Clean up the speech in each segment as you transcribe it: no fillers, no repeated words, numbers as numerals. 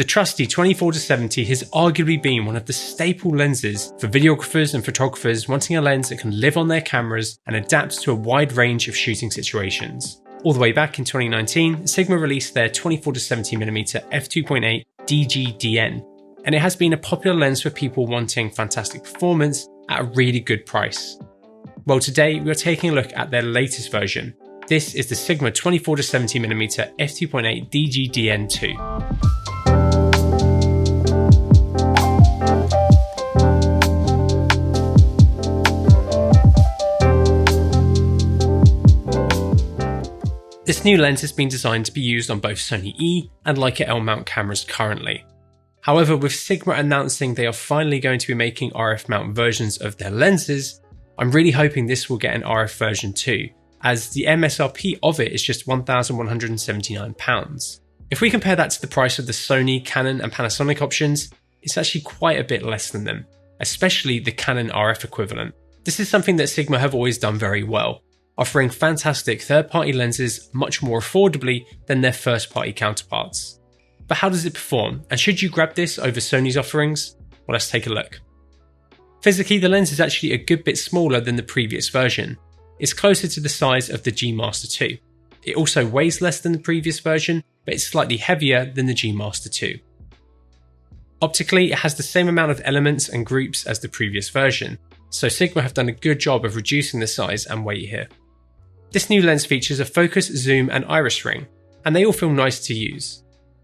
The trusty 24-70 has arguably been one of the staple lenses for videographers and photographers wanting a lens that can live on their cameras and adapt to a wide range of shooting situations. All the way back in 2019, Sigma released their 24-70mm f2.8 DGDN, and it has been a popular lens for people wanting fantastic performance at a really good price. Well, today we are taking a look at their latest version. This is the Sigma 24-70mm f2.8 DGDN2. This new lens has been designed to be used on both Sony E and Leica L mount cameras currently. However, with Sigma announcing they are finally going to be making RF mount versions of their lenses, I'm really hoping this will get an RF version too, as the MSRP of it is just £1,179. If we compare that to the price of the Sony, Canon and Panasonic options, it's actually quite a bit less than them, especially the Canon RF equivalent. This is something that Sigma have always done very well, offering fantastic third-party lenses much more affordably than their first-party counterparts. But how does it perform, and should you grab this over Sony's offerings? Well, let's take a look. Physically, the lens is actually a good bit smaller than the previous version. It's closer to the size of the G Master 2. It also weighs less than the previous version, but it's slightly heavier than the G Master 2. Optically, it has the same amount of elements and groups as the previous version, so Sigma have done a good job of reducing the size and weight here. This new lens features a focus, zoom and iris ring, and they all feel nice to use.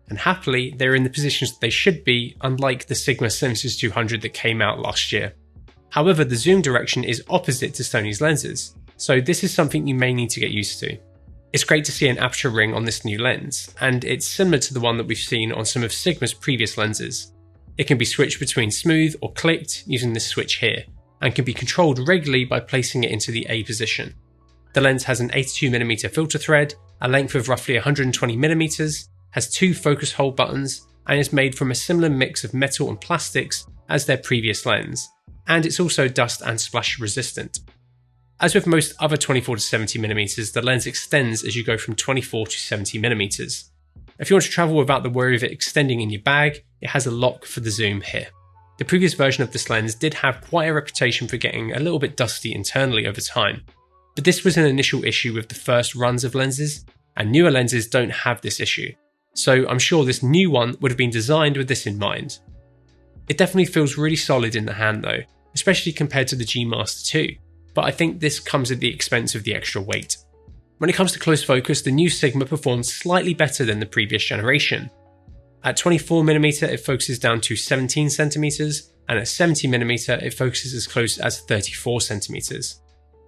And happily, they're in the positions that they should be, unlike the Sigma 76-200 that came out last year. However, the zoom direction is opposite to Sony's lenses, so this is something you may need to get used to. It's great to see an aperture ring on this new lens, and it's similar to the one that we've seen on some of Sigma's previous lenses. It can be switched between smooth or clicked using this switch here, and can be controlled regularly by placing it into the A position. The lens has an 82mm filter thread, a length of roughly 120mm, has 2 focus hole buttons, and is made from a similar mix of metal and plastics as their previous lens, and it's also dust and splash resistant. As with most other 24-70mm, the lens extends as you go from 24 to 70mm. If you want to travel without the worry of it extending in your bag, it has a lock for the zoom here. The previous version of this lens did have quite a reputation for getting a little bit dusty internally over time, but this was an initial issue with the first runs of lenses, and newer lenses don't have this issue, so I'm sure this new one would have been designed with this in mind. It definitely feels really solid in the hand though, especially compared to the G Master 2, but I think this comes at the expense of the extra weight. When it comes to close focus, the new Sigma performs slightly better than the previous generation. At 24mm it focuses down to 17cm, and at 70mm it focuses as close as 34cm.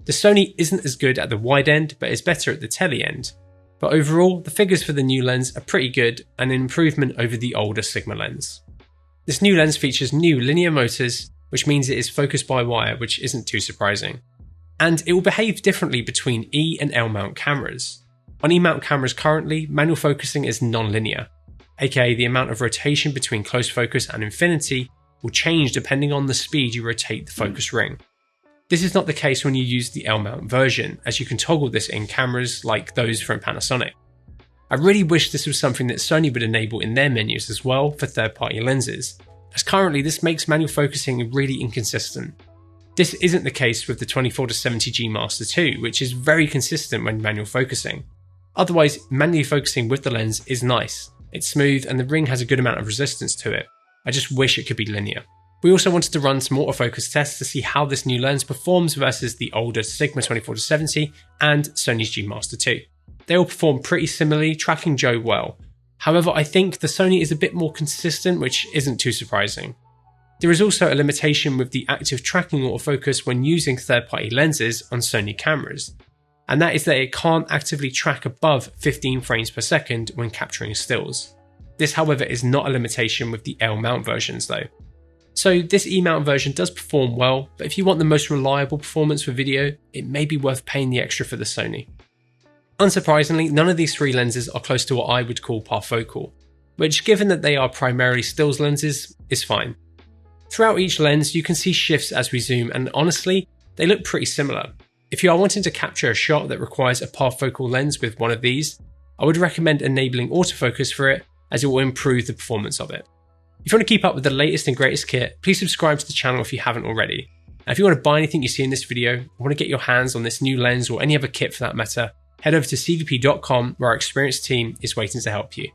The Sony isn't as good at the wide end, but is better at the tele end. But overall, the figures for the new lens are pretty good and an improvement over the older Sigma lens. This new lens features new linear motors, which means it is focused by wire, which isn't too surprising. And it will behave differently between E and L mount cameras. On E mount cameras currently, manual focusing is non-linear, aka the amount of rotation between close focus and infinity will change depending on the speed you rotate the focus ring. This is not the case when you use the L mount version, as you can toggle this in cameras like those from Panasonic. I really wish this was something that Sony would enable in their menus as well for third-party lenses, as currently this makes manual focusing really inconsistent. This isn't the case with the 24-70 G Master 2, which is very consistent when manual focusing. Otherwise, manually focusing with the lens is nice. It's smooth and the ring has a good amount of resistance to it. I just wish it could be linear. We also wanted to run some autofocus tests to see how this new lens performs versus the older Sigma 24-70 and Sony's G Master 2. They all perform pretty similarly, tracking Joe well. However, I think the Sony is a bit more consistent, which isn't too surprising. There is also a limitation with the active tracking autofocus when using third-party lenses on Sony cameras, and that is that it can't actively track above 15 frames per second when capturing stills. This, however, is not a limitation with the L mount versions though. So this E-mount version does perform well, but if you want the most reliable performance for video, it may be worth paying the extra for the Sony. Unsurprisingly, none of these 3 lenses are close to what I would call parfocal, which, given that they are primarily stills lenses, is fine. Throughout each lens you can see shifts as we zoom, and honestly, they look pretty similar. If you are wanting to capture a shot that requires a parfocal lens with one of these, I would recommend enabling autofocus for it, as it will improve the performance of it. If you want to keep up with the latest and greatest kit, please subscribe to the channel if you haven't already. And if you want to buy anything you see in this video, or want to get your hands on this new lens or any other kit for that matter, head over to cvp.com where our experienced team is waiting to help you.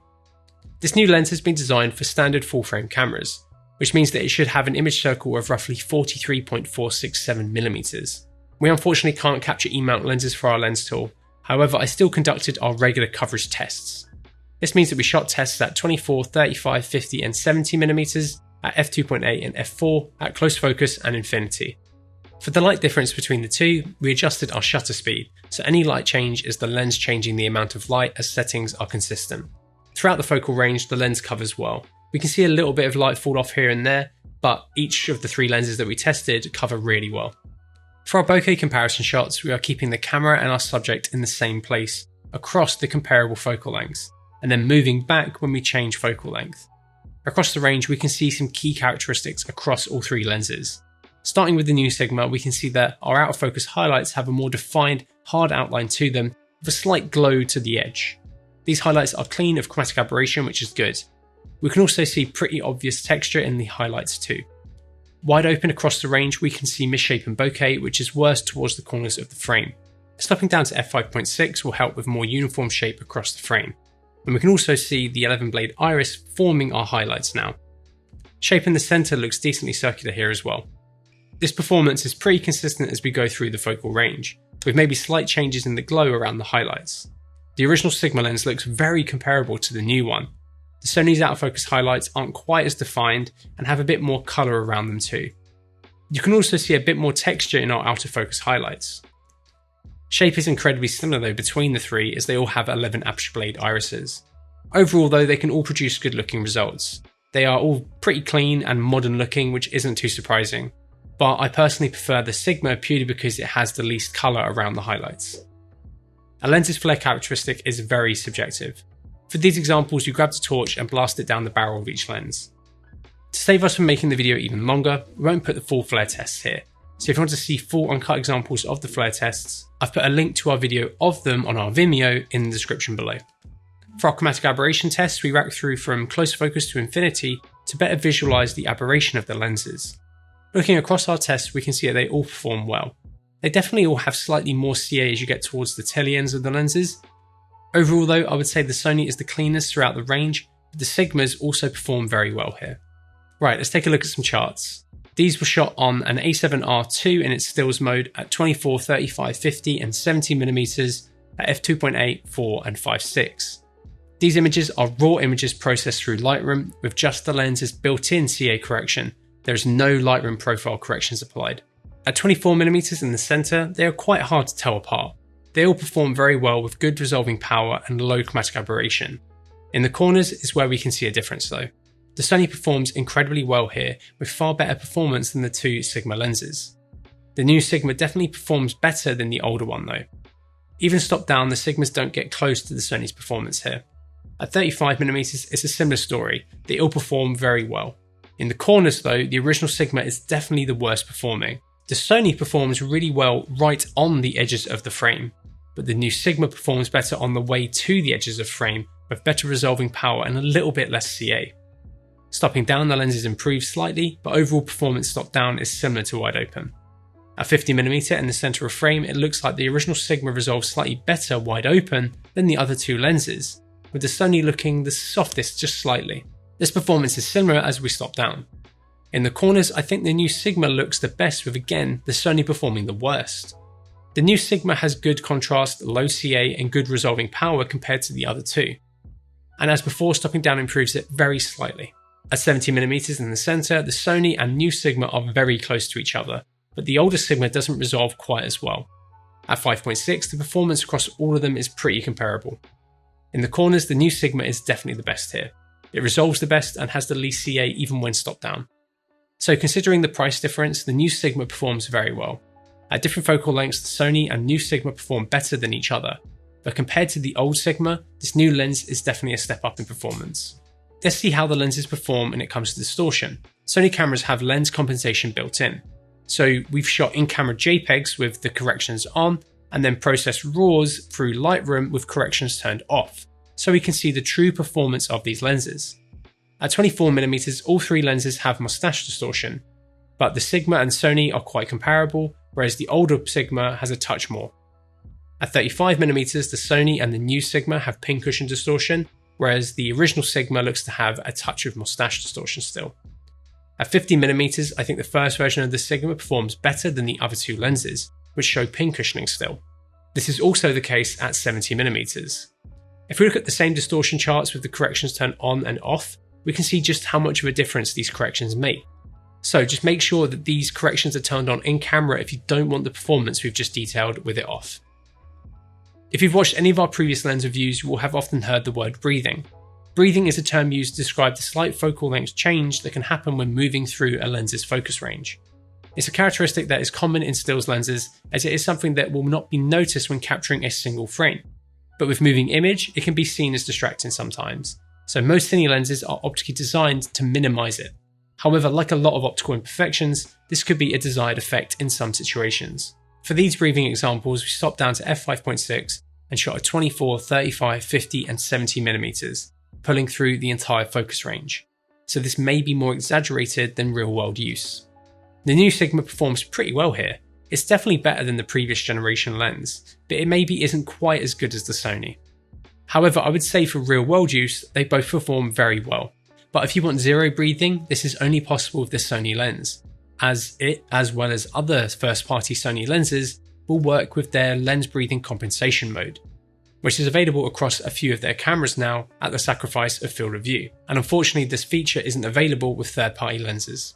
This new lens has been designed for standard full frame cameras, which means that it should have an image circle of roughly 43.467mm. We unfortunately can't capture E-mount lenses for our lens tool, however I still conducted our regular coverage tests. This means that we shot tests at 24, 35, 50 and 70mm, at f2.8 and f4, at close focus and infinity. For the light difference between the two, we adjusted our shutter speed, so any light change is the lens changing the amount of light as settings are consistent. Throughout the focal range, the lens covers well. We can see a little bit of light fall off here and there, but each of the 3 lenses that we tested cover really well. For our bokeh comparison shots, we are keeping the camera and our subject in the same place across the comparable focal lengths, and then moving back when we change focal length. Across the range, we can see some key characteristics across all 3 lenses. Starting with the new Sigma, we can see that our out of focus highlights have a more defined, hard outline to them with a slight glow to the edge. These highlights are clean of chromatic aberration, which is good. We can also see pretty obvious texture in the highlights too. Wide open across the range, we can see misshapen bokeh, which is worse towards the corners of the frame. Stopping down to f5.6 will help with more uniform shape across the frame. And we can also see the 11 blade iris forming our highlights now. Shape in the centre looks decently circular here as well. This performance is pretty consistent as we go through the focal range, with maybe slight changes in the glow around the highlights. The original Sigma lens looks very comparable to the new one. The Sony's out of focus highlights aren't quite as defined and have a bit more colour around them too. You can also see a bit more texture in our out of focus highlights. Shape is incredibly similar though between the 3 as they all have 11 aperture blade irises. Overall though, they can all produce good looking results. They are all pretty clean and modern looking, which isn't too surprising, but I personally prefer the Sigma purely because it has the least colour around the highlights. A lens's flare characteristic is very subjective. For these examples, you grab the torch and blast it down the barrel of each lens. To save us from making the video even longer, we won't put the full flare tests here. So if you want to see full uncut examples of the flare tests, I've put a link to our video of them on our Vimeo in the description below. For our chromatic aberration tests, we rack through from close focus to infinity to better visualise the aberration of the lenses. Looking across our tests, we can see that they all perform well. They definitely all have slightly more CA as you get towards the telly ends of the lenses. Overall though, I would say the Sony is the cleanest throughout the range, but the Sigmas also perform very well here. Right, let's take a look at some charts. These were shot on an A7R II in its stills mode at 24, 35, 50 and 70mm at f2.8, 4 and 5.6. These images are raw images processed through Lightroom with just the lens's built-in CA correction. There is no Lightroom profile corrections applied. At 24mm in the centre, they are quite hard to tell apart. They all perform very well with good resolving power and low chromatic aberration. In the corners is where we can see a difference though. The Sony performs incredibly well here with far better performance than the 2 Sigma lenses. The new Sigma definitely performs better than the older one though. Even stopped down, the Sigmas don't get close to the Sony's performance here. At 35mm it's a similar story, they all perform very well. In the corners though, the original Sigma is definitely the worst performing. The Sony performs really well right on the edges of the frame, but the new Sigma performs better on the way to the edges of frame with better resolving power and a little bit less CA. Stopping down, the lenses improve slightly, but overall performance stopped down is similar to wide open. At 50mm in the centre of frame, it looks like the original Sigma resolves slightly better wide open than the other 2 lenses, with the Sony looking the softest just slightly. This performance is similar as we stop down. In the corners, I think the new Sigma looks the best with again the Sony performing the worst. The new Sigma has good contrast, low CA and good resolving power compared to the other 2. And as before, stopping down improves it very slightly. At 70mm in the centre, the Sony and new Sigma are very close to each other, but the older Sigma doesn't resolve quite as well. At 5.6, the performance across all of them is pretty comparable. In the corners, the new Sigma is definitely the best here. It resolves the best and has the least CA even when stopped down. So considering the price difference, the new Sigma performs very well. At different focal lengths, the Sony and new Sigma perform better than each other, but compared to the old Sigma, this new lens is definitely a step up in performance. Let's see how the lenses perform when it comes to distortion. Sony cameras have lens compensation built in. So we've shot in-camera JPEGs with the corrections on, and then processed RAWs through Lightroom with corrections turned off. so we can see the true performance of these lenses. At 24mm, all three lenses have mustache distortion, but the Sigma and Sony are quite comparable, whereas the older Sigma has a touch more. At 35mm, the Sony and the new Sigma have pincushion distortion, whereas the original Sigma looks to have a touch of mustache distortion still. At 50mm, I think the first version of the Sigma performs better than the other two lenses, which show pincushioning still. This is also the case at 70mm. If we look at the same distortion charts with the corrections turned on and off, we can see just how much of a difference these corrections make. So just make sure that these corrections are turned on in camera if you don't want the performance we've just detailed with it off. If you've watched any of our previous lens reviews, you will have often heard the word breathing. Breathing is a term used to describe the slight focal length change that can happen when moving through a lens's focus range. It's a characteristic that is common in stills lenses, as it is something that will not be noticed when capturing a single frame. But with moving image, it can be seen as distracting sometimes, so most Cine lenses are optically designed to minimize it. However, like a lot of optical imperfections, this could be a desired effect in some situations. For these breathing examples, we stopped down to f5.6 and shot at 24, 35, 50 and 70mm, pulling through the entire focus range. So this may be more exaggerated than real world use. The new Sigma performs pretty well here. It's definitely better than the previous generation lens, but it maybe isn't quite as good as the Sony. However, I would say for real world use, they both perform very well. But if you want zero breathing, this is only possible with the Sony lens, as it, as well as other first-party Sony lenses, will work with their lens breathing compensation mode, which is available across a few of their cameras now at the sacrifice of field of view, and unfortunately this feature isn't available with third-party lenses.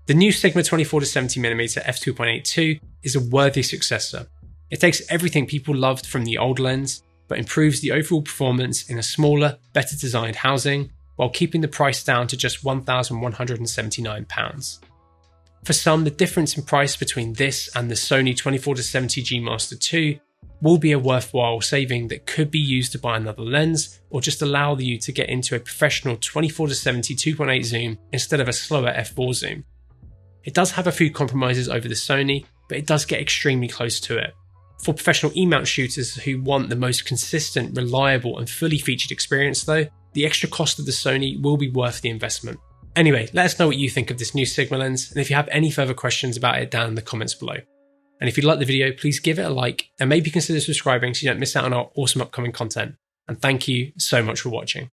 The new Sigma 24-70mm f2.82 is a worthy successor. It takes everything people loved from the old lens, but improves the overall performance in a smaller, better designed housing, while keeping the price down to just £1,179. For some, the difference in price between this and the Sony 24-70 G Master 2 will be a worthwhile saving that could be used to buy another lens, or just allow you to get into a professional 24-70 2.8 zoom instead of a slower f4 zoom. It does have a few compromises over the Sony, but it does get extremely close to it. For professional E-mount shooters who want the most consistent, reliable and fully featured experience though, the extra cost of the Sony will be worth the investment. Anyway, let us know what you think of this new Sigma lens, and if you have any further questions about it down in the comments below. And if you like the video, please give it a like and maybe consider subscribing so you don't miss out on our awesome upcoming content. And thank you so much for watching.